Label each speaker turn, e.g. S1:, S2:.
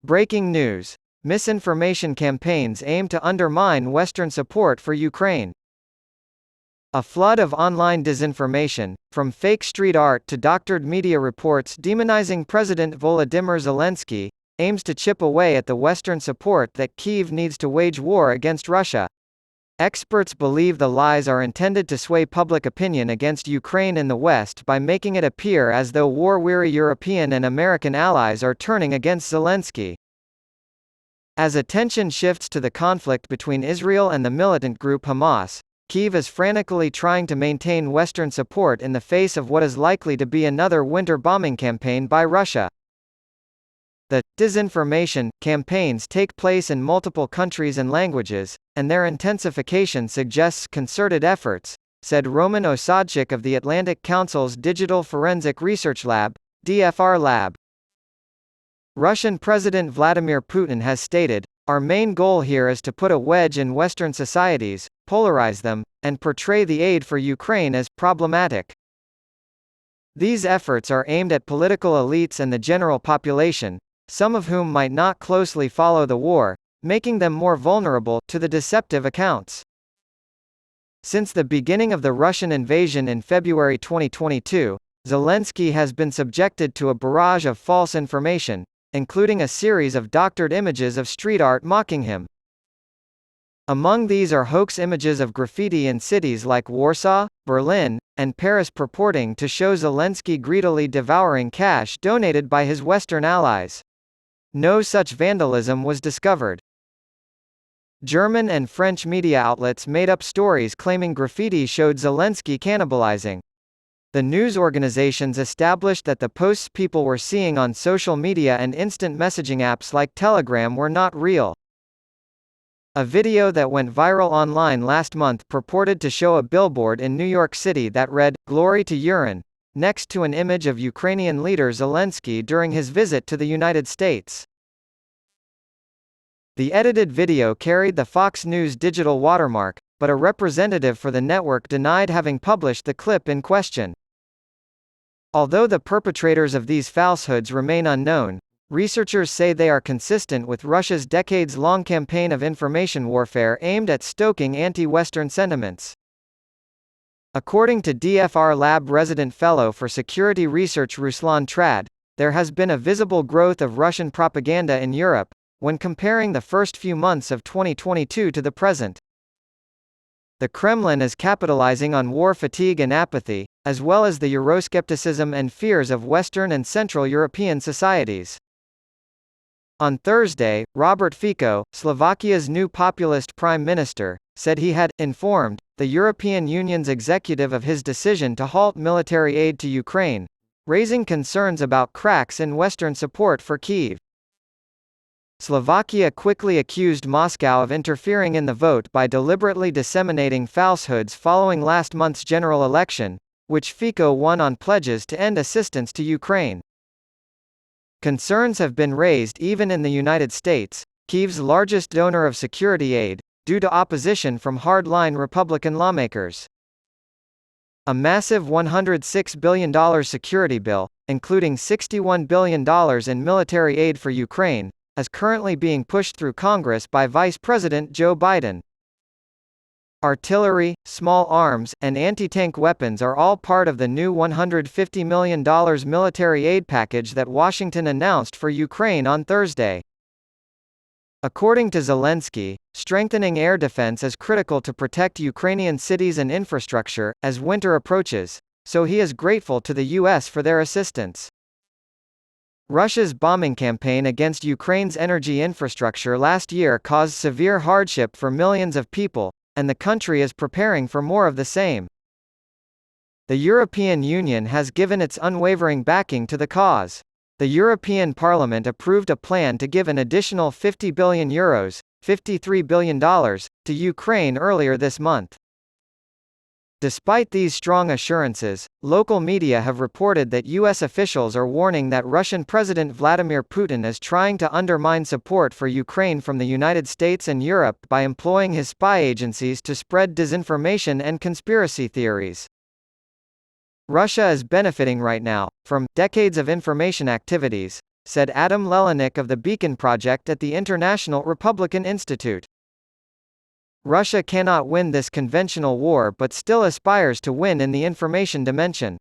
S1: Breaking news. Misinformation campaigns aim to undermine Western support for Ukraine. A flood of online disinformation, from fake street art to doctored media reports demonizing President Volodymyr Zelensky, aims to chip away at the Western support that Kyiv needs to wage war against Russia. Experts believe the lies are intended to sway public opinion against Ukraine in the West by making it appear as though war-weary European and American allies are turning against Zelensky. As attention shifts to the conflict between Israel and the militant group Hamas, Kyiv is frantically trying to maintain Western support in the face of what is likely to be another winter bombing campaign by Russia. The disinformation campaigns take place in multiple countries and languages, and their intensification suggests concerted efforts, said Roman Osadchik of the Atlantic Council's Digital Forensic Research Lab, DFR Lab. Russian President Vladimir Putin has stated, "Our main goal here is to put a wedge in Western societies, polarize them, and portray the aid for Ukraine as problematic." These efforts are aimed at political elites and the general population, some of whom might not closely follow the war, making them more vulnerable to the deceptive accounts. Since the beginning of the Russian invasion in February 2022, Zelensky has been subjected to a barrage of false information, including a series of doctored images of street art mocking him. Among these are hoax images of graffiti in cities like Warsaw, Berlin, and Paris purporting to show Zelensky greedily devouring cash donated by his Western allies. No such vandalism was discovered. German and French media outlets made up stories claiming graffiti showed Zelensky cannibalizing. The news organizations established that the posts people were seeing on social media and instant messaging apps like Telegram were not real. A video that went viral online last month purported to show a billboard in New York City that read, "Glory to urine," next to an image of Ukrainian leader Zelensky during his visit to the United States. The edited video carried the Fox News digital watermark, but a representative for the network denied having published the clip in question. Although the perpetrators of these falsehoods remain unknown, researchers say they are consistent with Russia's decades-long campaign of information warfare aimed at stoking anti-Western sentiments. According to DFR Lab resident fellow for security research Ruslan Trad, there has been a visible growth of Russian propaganda in Europe, when comparing the first few months of 2022 to the present. The Kremlin is capitalizing on war fatigue and apathy, as well as the Euroscepticism and fears of Western and Central European societies. On Thursday, Robert Fico, Slovakia's new populist prime minister, said he had informed the European Union's executive of his decision to halt military aid to Ukraine, raising concerns about cracks in Western support for Kyiv. Slovakia quickly accused Moscow of interfering in the vote by deliberately disseminating falsehoods following last month's general election, which Fico won on pledges to end assistance to Ukraine. Concerns have been raised even in the United States, Kyiv's largest donor of security aid, due to opposition from hard-line Republican lawmakers. A massive $106 billion security bill, including $61 billion in military aid for Ukraine, is currently being pushed through Congress by Vice President Joe Biden. Artillery, small arms, and anti-tank weapons are all part of the new $150 million military aid package that Washington announced for Ukraine on Thursday. According to Zelensky, strengthening air defense is critical to protect Ukrainian cities and infrastructure as winter approaches, so he is grateful to the U.S. for their assistance. Russia's bombing campaign against Ukraine's energy infrastructure last year caused severe hardship for millions of people, and the country is preparing for more of the same. The European Union has given its unwavering backing to the cause. The European Parliament approved a plan to give an additional €50 billion, $53 billion, to Ukraine earlier this month. Despite these strong assurances, local media have reported that U.S. officials are warning that Russian President Vladimir Putin is trying to undermine support for Ukraine from the United States and Europe by employing his spy agencies to spread disinformation and conspiracy theories. Russia is benefiting right now from decades of information activities, said Adam Lelenik of the Beacon Project at the International Republican Institute. Russia cannot win this conventional war but still aspires to win in the information dimension.